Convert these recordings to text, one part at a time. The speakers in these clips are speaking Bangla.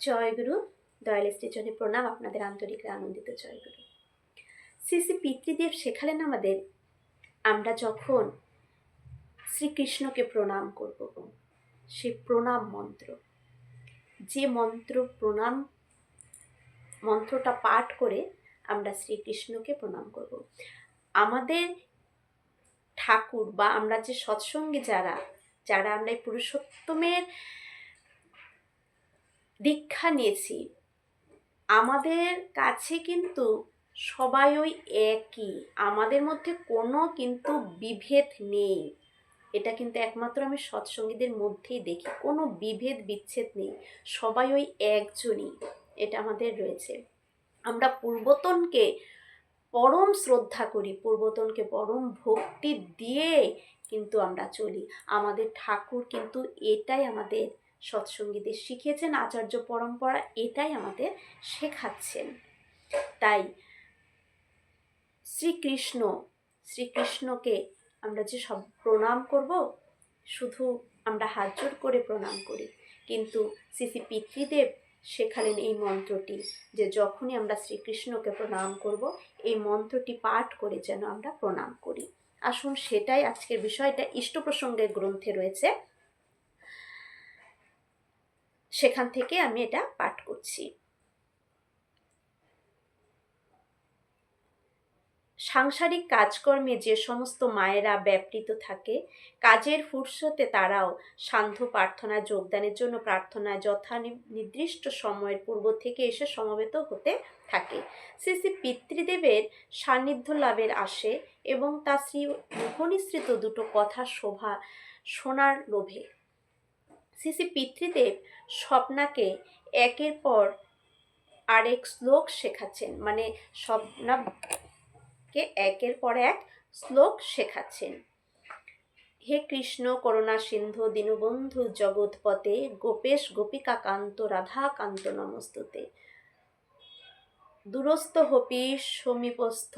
জয়গুরু। দয়াল স্টেশনে প্রণাম, আপনাদের আন্তরিক আনন্দিত জয়গুরু। শ্রী শ্রী পিতৃদেব শেখালেন আমাদের, আমরা যখন শ্রীকৃষ্ণকে প্রণাম করব, সে প্রণাম মন্ত্র, যে মন্ত্রটা পাঠ করে আমরা শ্রীকৃষ্ণকে প্রণাম করব। আমাদের ঠাকুর বা আমরা যে সৎসঙ্গী যারা আমরা এই পুরুষোত্তমের দীক্ষা নিয়েছি, আমাদের কাছে কিন্তু সবাই ওই একই, আমাদের মধ্যে কোনো কিন্তু বিভেদ নেই। এটা কিন্তু একমাত্র আমি সৎসঙ্গীদের মধ্যেই দেখি, কোনো বিভেদ বিচ্ছেদ নেই, সবাই ওই একজনই, এটা আমাদের রয়েছে। আমরা পূর্বতনকে পরম শ্রদ্ধা করি, পূর্বতনকে পরম ভক্তি দিয়ে কিন্তু আমরা চলি। আমাদের ঠাকুর কিন্তু এটাই আমাদের সৎসঙ্গীদের শিখিয়েছেন, আচার্য পরম্পরা এটাই আমাদের শেখাচ্ছেন। তাই শ্রীকৃষ্ণকে আমরা যে সব প্রণাম করব, শুধু আমরা হাত জোড় করে প্রণাম করি, কিন্তু শ্রী শ্রী পিতৃদেব শেখালেন এই মন্ত্রটি, যে যখনই আমরা শ্রীকৃষ্ণকে প্রণাম করব, এই মন্ত্রটি পাঠ করে যেন আমরা প্রণাম করি। আসুন, সেটাই আজকের বিষয়টা ইষ্ট প্রসঙ্গের গ্রন্থে রয়েছে, সেখান থেকে আমি এটা পাঠ করছি। সাংসারিক কাজকর্মে যে সমস্ত মায়েরা ব্যাপৃত থাকে, কাজের ফুরসতে তারাও সান্ধ্য প্রার্থনায় যোগদানের জন্য প্রার্থনায় যথা নির্দিষ্ট সময়ের পূর্ব থেকে এসে সমবেত হতে থাকে। শ্রী শ্রী পিতৃদেবের সান্নিধ্য লাভের আশে এবং তার শ্রী মুখনিসৃত দুটো কথা শোনার লোভে শ্রী শ্রী পিতৃদেব স্বপ্নাকে একের পর আরেক শ্লোক শেখাচ্ছেন, মানে স্বপ্নাকে একের পর এক শ্লোক শেখাচ্ছেন। হে কৃষ্ণ করুণা সিন্ধু দীনবন্ধু জগৎপতে, গোপেশ গোপিকা কান্ত রাধা কান্ত নমস্তুতে। দূরস্থ হপি সমীপস্থ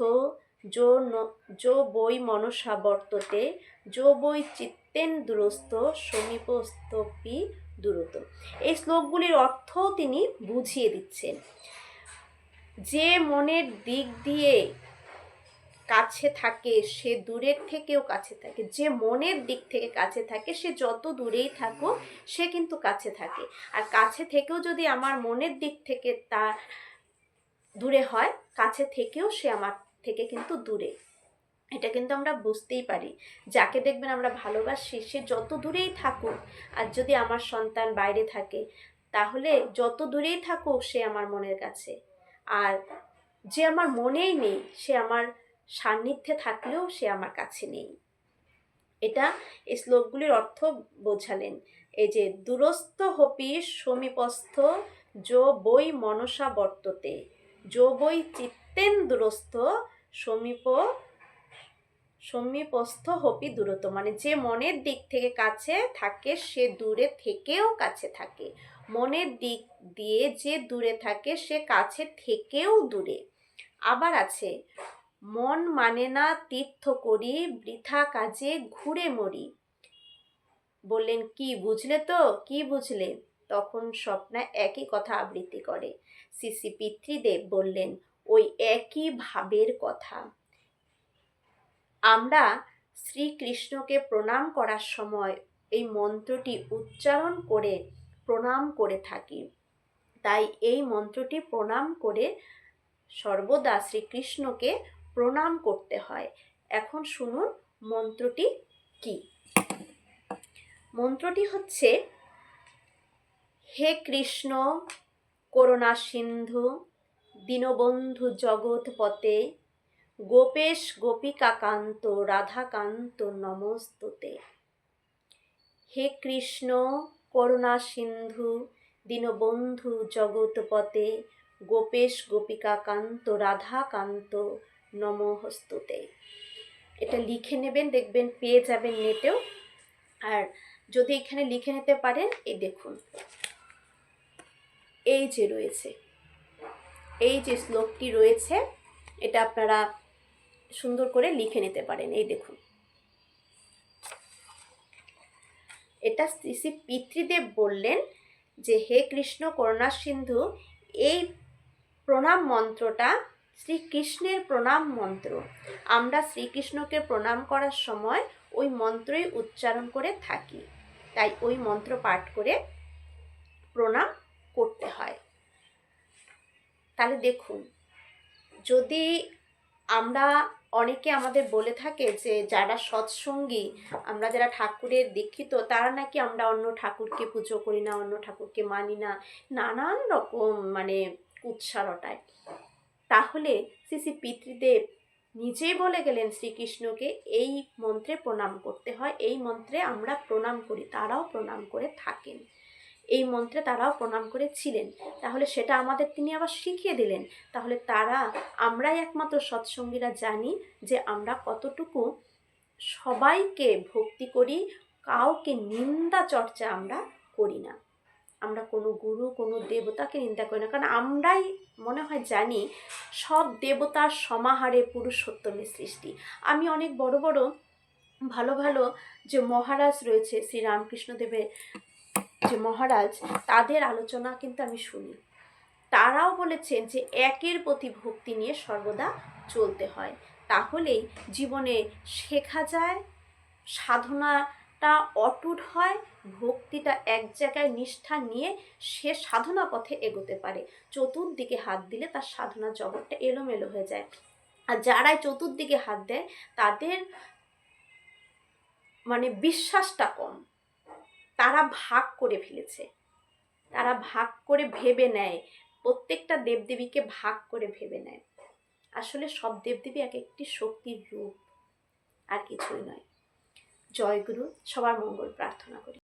যো বৈ মনসা বর্ততে, যো বৈ চিত্তেন দূরস্থ সমীপস্থপি দূরত। এই শ্লোকগুলির অর্থ তিনি বুঝিয়ে দিচ্ছেন। যে মনের দিক দিয়ে কাছে থাকে সে দূরের থেকেও কাছে থাকে, যে মনের দিক থেকে কাছে থাকে সে যত দূরেই থাকুক সে কিন্তু কাছে থাকে। আর কাছে থেকেও যদি আমার মনের দিক থেকে তা দূরে হয়, কাছে থেকেও সে আমার থেকে কিন্তু দূরে, এটা কিন্তু আমরা বুঝতেই পারি। যাকে দেখবেন আমরা ভালোবাসি, সে যত দূরেই থাকুক, আর যদি আমার সন্তান বাইরে থাকে, তাহলে যত দূরেই থাকুক সে আমার মনের কাছে। আর যে আমার মনেই নেই, সে আমার সান্নিধ্যে থাকলেও সে আমার কাছে নেই। এটা এই শ্লোকগুলির অর্থ বোঝালেন। এই যে দূরস্থ হপি সমীপস্থ যো বৈ মনসা বর্ততে, যো বৈ চিত্তেন দূরস্থ সমীপস্থ হপি দূরত, মানে যে মনের দিক থেকে কাছে থাকে সে দূরে থেকেও কাছে থাকে, মনের দিক দিয়ে যে দূরে থাকে সে কাছে থেকেও দূরে। আবার আছে, মন মানে না তীর্থ করি, বৃথা কাজে ঘুরে মরি। বললেন, কি বুঝলে? তো কি বুঝলে? তখন স্বপ্না একই কথা আবৃত্তি করে। শ্রী শ্রী পিতৃদেব বললেন, ওই একই ভাবের কথা। আমরা শ্রীকৃষ্ণকে প্রণাম করার সময় এই মন্ত্রটি উচ্চারণ করে প্রণাম করে থাকি। তাই এই মন্ত্রটি প্রণাম করে সর্বদা শ্রীকৃষ্ণকে প্রণাম করতে হয়। এখন শুনুন মন্ত্রটি কি। মন্ত্রটি হচ্ছে, হে কৃষ্ণ করুণা সিন্ধু দীনবন্ধু জগৎপতে, গোপেশ গোপিকা কান্ত রাধাকান্ত নমস্তুতে। হে কৃষ্ণ করুণা সিন্ধু দীনবন্ধু জগৎপতে, গোপেশ গোপিকা কান্ত রাধাকান্ত নমস্তুতে। এটা লিখে নেবেন, দেখবেন পেয়ে যাবেন নেটেও। আর যদি এখানে লিখে নিতে পারেন, এই দেখুন, এই যে রয়েছে, এই যে শ্লোকটি রয়েছে, এটা আপনারা সুন্দর করে লিখে নিতে পারেন। এই দেখুন, এটা শ্রী শ্রী পিতৃদেব বললেন যে হে কৃষ্ণ করুণা সিন্ধু, এই প্রণাম মন্ত্রটা শ্রীকৃষ্ণের প্রণাম মন্ত্র। আমরা শ্রীকৃষ্ণকে প্রণাম করার সময় ওই মন্ত্রই উচ্চারণ করে থাকি, তাই ওই মন্ত্র পাঠ করে প্রণাম করতে হয়। তাহলে দেখুন, যদি আমরা অনেকে আমাদের বলে থাকে যে যারা সৎসঙ্গী, আমরা যারা ঠাকুরের দীক্ষিত, তারা নাকি আমরা অন্য ঠাকুরকে পুজো করি না, অন্য ঠাকুরকে মানি না, নানান রকম কুৎসা রটায়। তাহলে শ্রী শ্রী পিতৃদেব নিজেই বলে গেলেন শ্রীকৃষ্ণকে এই মন্ত্রে প্রণাম করতে হয়। এই মন্ত্রে আমরা প্রণাম করি, তারাও প্রণাম করে থাকেন, এই মন্ত্রে তারাও প্রণাম করেছিলেন। তাহলে সেটা আমাদের তিনি আবার শিখিয়ে দিলেন। তাহলে আমরাই একমাত্র সৎসঙ্গীরা জানি যে আমরা কতটুকু সবাইকে ভক্তি করি, কাউকে নিন্দা চর্চা আমরা করি না। আমরা কোনো গুরু, কোনো দেবতাকে নিন্দা করি না, কারণ আমরাই মনে হয় জানি সব দেবতার সমাহারে পুরুষোত্তমের সৃষ্টি। আমি অনেক বড় বড় ভালো ভালো যে মহারাজ রয়েছে, শ্রীরামকৃষ্ণদেবের যে মহারাজ, তাদের আলোচনা কিন্তু আমি শুনি। তারাও বলেছেন যে একের প্রতি ভক্তি নিয়ে সর্বদা চলতে হয়, তাহলেই জীবনে শেখা যায়, সাধনাটা অটুট হয়, ভক্তিটা এক জায়গায় নিষ্ঠা নিয়ে সে সাধনা পথে এগোতে পারে। চতুর্দিকে হাত দিলে তার সাধনা জগৎটা এলোমেলো হয়ে যায়। আর যারাই চতুর্দিকে হাত দেয় তাদের বিশ্বাসটা কম, তারা ভাগ করে ফেলেছে, তারা ভাগ করে ভেবে নেয়, প্রত্যেকটা দেবদেবীকে ভাগ করে ভেবে নেয়। আসলে সব দেবদেবী এক একটি শক্তির রূপ, আর কিছুই নয়। জয় গুরু, সবার মঙ্গল প্রার্থনা করি।